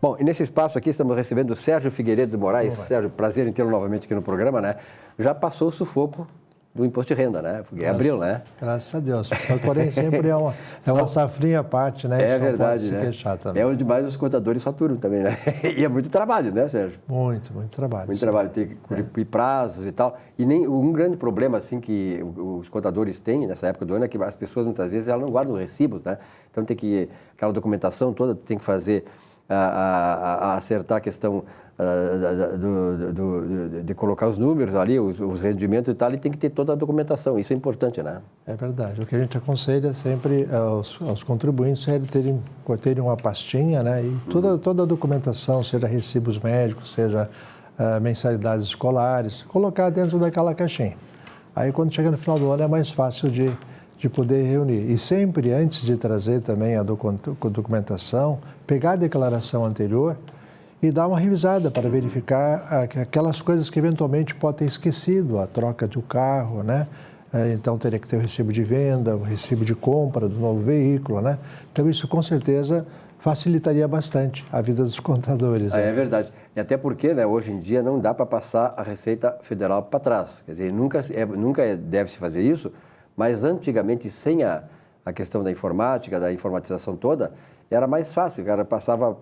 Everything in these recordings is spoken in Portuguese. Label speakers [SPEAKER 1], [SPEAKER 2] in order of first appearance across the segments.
[SPEAKER 1] Bom, e nesse espaço aqui estamos recebendo o Sérgio Figueiredo de Moraes. Sérgio, prazer em tê-lo novamente aqui no programa, né? Já passou o sufoco do imposto de renda, né? Porque abril, né?
[SPEAKER 2] Graças a Deus. Porém, sempre é uma safrinha à parte, né?
[SPEAKER 1] É
[SPEAKER 2] que
[SPEAKER 1] verdade,
[SPEAKER 2] pode se
[SPEAKER 1] né?
[SPEAKER 2] queixar também.
[SPEAKER 1] É onde mais os contadores faturam também, né? E é muito trabalho, né, Sérgio?
[SPEAKER 2] Muito trabalho.
[SPEAKER 1] Muito trabalho, tem que cumprir prazos e tal. E nem um grande problema, assim, que os contadores têm nessa época do ano é que as pessoas, muitas vezes, elas não guardam recibos, né? Então, aquela documentação toda tem que fazer, acertar a questão de colocar os números ali, os rendimentos e tal, e tem que ter toda a documentação. Isso é importante, né?
[SPEAKER 2] É verdade. O que a gente aconselha sempre aos contribuintes é terem uma pastinha, né? E toda a documentação, seja recibos médicos, seja mensalidades escolares, colocar dentro daquela caixinha. Aí, quando chega no final do ano, é mais fácil de poder reunir. E sempre, antes de trazer também a documentação, pegar a declaração anterior e dar uma revisada para verificar aquelas coisas que eventualmente pode ter esquecido, a troca de um carro, né? Então teria que ter o recibo de venda, o recibo de compra do novo veículo, né? Então isso com certeza facilitaria bastante a vida dos contadores.
[SPEAKER 1] É verdade. E até porque, né, hoje em dia não dá para passar a Receita Federal para trás. Quer dizer, nunca deve-se fazer isso, mas antigamente, sem a questão da informática, da informatização toda, era mais fácil. O cara passava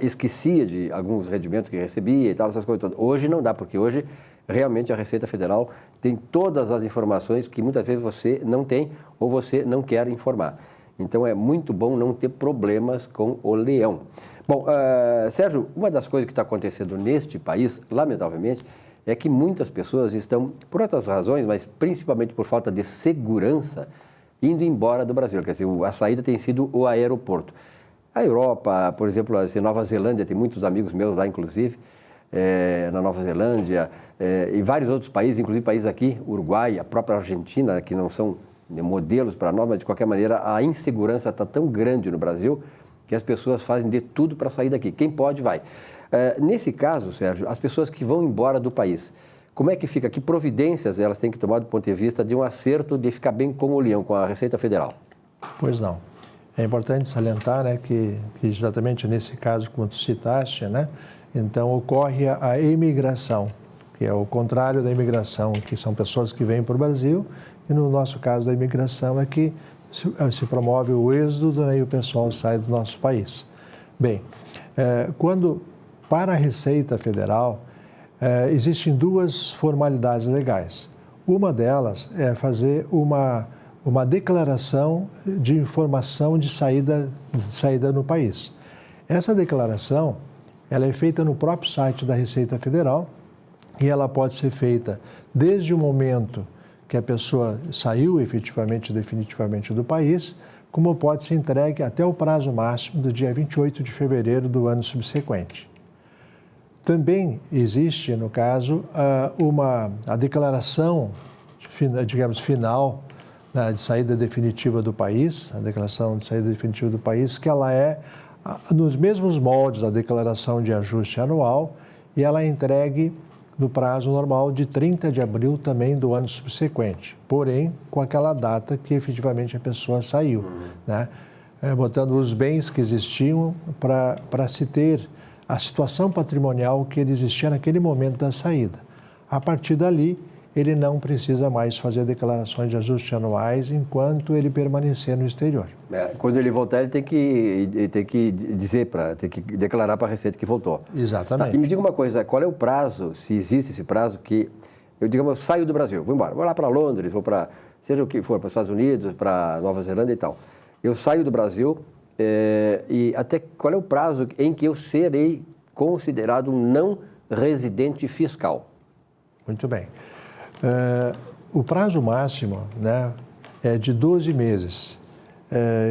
[SPEAKER 1] esquecia de alguns rendimentos que recebia e tal, essas coisas todas. Hoje não dá, porque hoje realmente a Receita Federal tem todas as informações que muitas vezes você não tem ou você não quer informar. Então é muito bom não ter problemas com o leão. Bom, Sérgio, uma das coisas que está acontecendo neste país, lamentavelmente, é que muitas pessoas estão, por outras razões, mas principalmente por falta de segurança, indo embora do Brasil. Quer dizer, a saída tem sido o aeroporto. A Europa, por exemplo, a Nova Zelândia, tem muitos amigos meus lá, inclusive, na Nova Zelândia, e vários outros países, inclusive países aqui, Uruguai, a própria Argentina, que não são modelos para nós, mas de qualquer maneira a insegurança está tão grande no Brasil que as pessoas fazem de tudo para sair daqui. Quem pode, vai. Nesse caso, Sérgio, as pessoas que vão embora do país, como é que fica? Que providências elas têm que tomar do ponto de vista de um acerto de ficar bem com o leão, com a Receita Federal?
[SPEAKER 2] Pois não. É importante salientar, né, que exatamente nesse caso, como tu citaste, né, então ocorre a imigração, que é o contrário da imigração, que são pessoas que vêm para o Brasil, e no nosso caso a imigração é que se promove o êxodo, né, e o pessoal sai do nosso país. Bem, para a Receita Federal, existem duas formalidades legais. Uma delas é fazer uma declaração de informação de saída no país. Essa declaração ela é feita no próprio site da Receita Federal e ela pode ser feita desde o momento que a pessoa saiu efetivamente, definitivamente do país, como pode ser entregue até o prazo máximo do dia 28 de fevereiro do ano subsequente. Também existe, no caso, a declaração, digamos, final, né, de saída definitiva do país, a declaração de saída definitiva do país, que ela é nos mesmos moldes da declaração de ajuste anual e ela é entregue no prazo normal de 30 de abril também do ano subsequente, porém com aquela data que efetivamente a pessoa saiu, né? Botando os bens que existiam para se ter a situação patrimonial que ele existia naquele momento da saída. A partir dali, ele não precisa mais fazer declarações de ajuste anuais enquanto ele permanecer no exterior.
[SPEAKER 1] Quando ele voltar, ele tem que tem que declarar para a Receita que voltou.
[SPEAKER 2] Exatamente.
[SPEAKER 1] Tá, e me diga uma coisa, qual é o prazo, se existe esse prazo, que eu saio do Brasil, vou embora, vou lá para Londres, vou para, seja o que for, para os Estados Unidos, para Nova Zelândia e tal. Eu saio do Brasil e até qual é o prazo em que eu serei considerado um não residente fiscal?
[SPEAKER 2] Muito bem. O prazo máximo, né, é de 12 meses.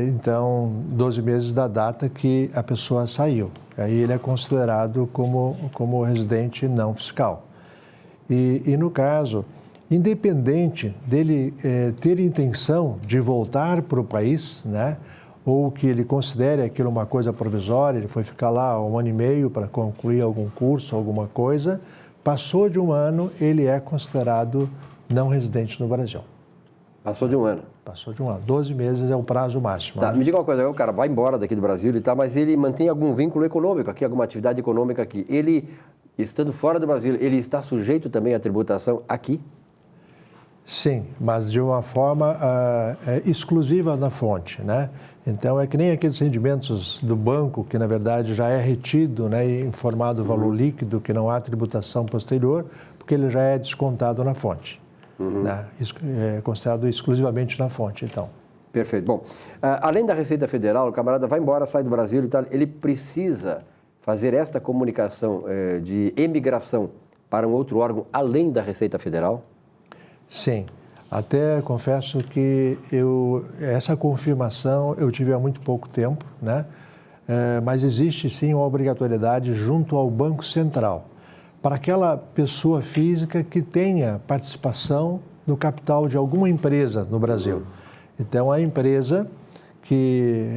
[SPEAKER 2] Então, 12 meses da data que a pessoa saiu. Aí ele é considerado como residente não fiscal. E no caso, independente dele ter intenção de voltar para o país, né, ou que ele considere aquilo uma coisa provisória, ele foi ficar lá 1 ano e meio para concluir algum curso, alguma coisa, passou de 1 ano, ele é considerado não residente no Brasil.
[SPEAKER 1] Passou de um ano.
[SPEAKER 2] Passou de um ano. 12 meses é o prazo máximo.
[SPEAKER 1] Tá,
[SPEAKER 2] né?
[SPEAKER 1] me diga uma coisa, o cara vai embora daqui do Brasil e tal, mas ele mantém algum vínculo econômico aqui, alguma atividade econômica aqui. Ele, estando fora do Brasil, ele está sujeito também à tributação aqui?
[SPEAKER 2] Sim, mas de uma forma exclusiva na fonte, né? Então, é que nem aqueles rendimentos do banco, que na verdade já é retido, né, e informado o valor líquido, que não há tributação posterior, porque ele já é descontado na fonte. Né? Isso é considerado exclusivamente na fonte, então.
[SPEAKER 1] Perfeito. Bom, além da Receita Federal, o camarada vai embora, sai do Brasil e tal, ele precisa fazer esta comunicação de emigração para um outro órgão além da Receita Federal?
[SPEAKER 2] Sim. Até confesso que essa confirmação eu tive há muito pouco tempo, né? Mas existe sim uma obrigatoriedade junto ao Banco Central para aquela pessoa física que tenha participação no capital de alguma empresa no Brasil. Então, a empresa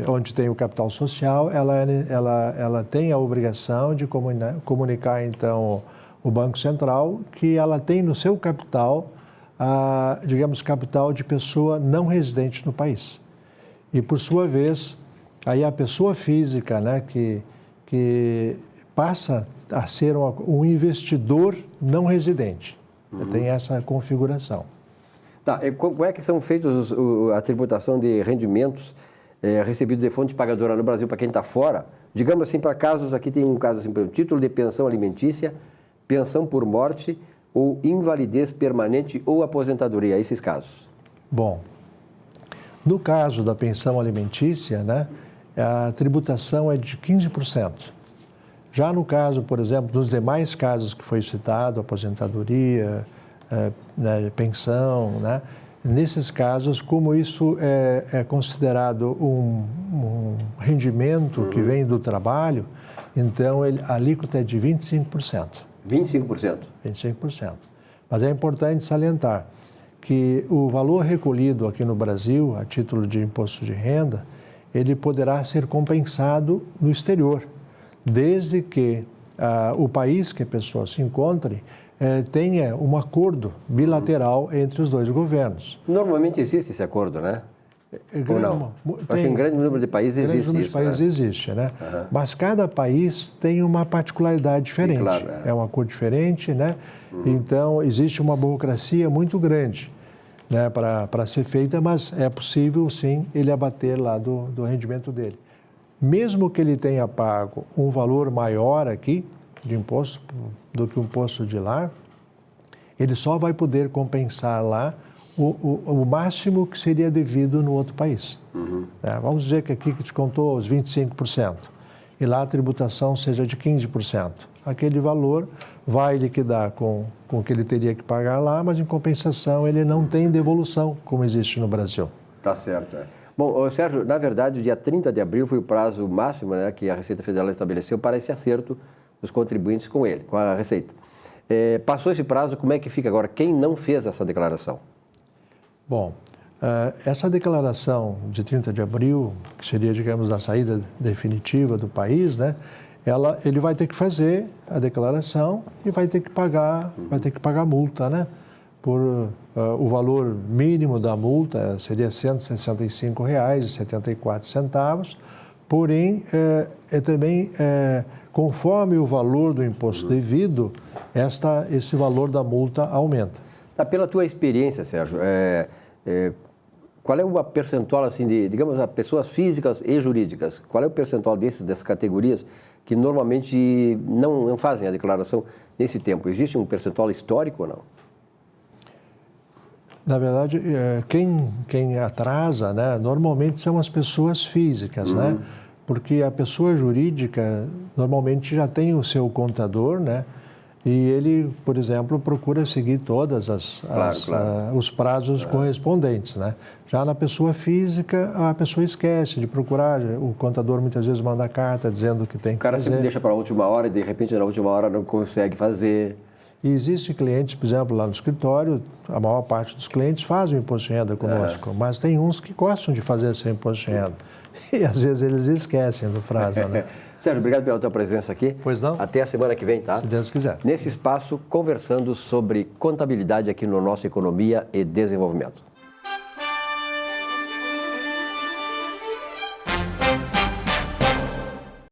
[SPEAKER 2] onde tem o capital social, ela tem a obrigação de comunicar, então, o Banco Central que ela tem no seu capital, digamos, capital de pessoa não residente no país. E, por sua vez, aí a pessoa física, né, que passa a ser um investidor não residente. Tem essa configuração.
[SPEAKER 1] Tá, como é que são feitos a tributação de rendimentos recebidos de fonte pagadora no Brasil para quem está fora? Digamos assim, para casos, aqui tem um caso assim, título de pensão alimentícia, pensão por morte ou invalidez permanente ou aposentadoria, esses casos.
[SPEAKER 2] Bom, no caso da pensão alimentícia, né, a tributação é de 15%. Já no caso, por exemplo, dos demais casos que foi citado, aposentadoria, né, pensão, né, nesses casos, como isso é considerado um rendimento que vem do trabalho, então a alíquota é de 25%.
[SPEAKER 1] 25%?
[SPEAKER 2] 25%. Mas é importante salientar que o valor recolhido aqui no Brasil, a título de imposto de renda, ele poderá ser compensado no exterior, desde que o país que a pessoa se encontre tenha um acordo bilateral entre os dois governos.
[SPEAKER 1] Normalmente existe esse acordo, né? Ou não? Acho que em grande número de países existe isso. Em grande número de países
[SPEAKER 2] existe, né? Mas cada país tem uma particularidade diferente. Sim, claro, é um acordo diferente, né? Então, existe uma burocracia muito grande, né, para ser feita, mas é possível, sim, ele abater lá do rendimento dele. Mesmo que ele tenha pago um valor maior aqui de imposto do que o imposto de lá, ele só vai poder compensar lá o máximo que seria devido no outro país. Vamos dizer que aqui que descontou os 25%, e lá a tributação seja de 15%. Aquele valor vai liquidar com o que ele teria que pagar lá, mas em compensação ele não tem devolução, como existe no Brasil.
[SPEAKER 1] Tá certo. Bom, Sérgio, na verdade, o dia 30 de abril foi o prazo máximo, né, que a Receita Federal estabeleceu para esse acerto dos contribuintes com ele, com a Receita. Passou esse prazo, como é que fica agora? Quem não fez essa declaração?
[SPEAKER 2] Bom, essa declaração de 30 de abril, que seria, digamos, a saída definitiva do país, né, ele vai ter que fazer a declaração e vai ter que pagar multa, né? O valor mínimo da multa seria R$ 165,74, porém, também, conforme o valor do imposto devido, esse valor da multa aumenta.
[SPEAKER 1] Tá, pela tua experiência, Sérgio, qual é o percentual, assim, de, digamos, pessoas físicas e jurídicas, qual é o percentual dessas categorias que normalmente não fazem a declaração nesse tempo? Existe um percentual histórico ou não?
[SPEAKER 2] Na verdade, quem atrasa, né, normalmente são as pessoas físicas, né? Porque a pessoa jurídica normalmente já tem o seu contador, né? E ele, por exemplo, procura seguir todas os prazos correspondentes, né? Já na pessoa física, a pessoa esquece de procurar, o contador muitas vezes manda carta dizendo que tem que fazer. O cara
[SPEAKER 1] sempre deixa para a última hora e de repente na última hora não consegue fazer.
[SPEAKER 2] E existe clientes, por exemplo, lá no escritório, a maior parte dos clientes faz o imposto de renda conosco, mas tem uns que gostam de fazer seu imposto de renda. E às vezes eles esquecem do prazo, né?
[SPEAKER 1] Sérgio, obrigado pela tua presença aqui.
[SPEAKER 2] Pois não.
[SPEAKER 1] Até a semana que vem, tá?
[SPEAKER 2] Se Deus quiser.
[SPEAKER 1] Nesse espaço, conversando sobre contabilidade aqui no nosso Economia e Desenvolvimento.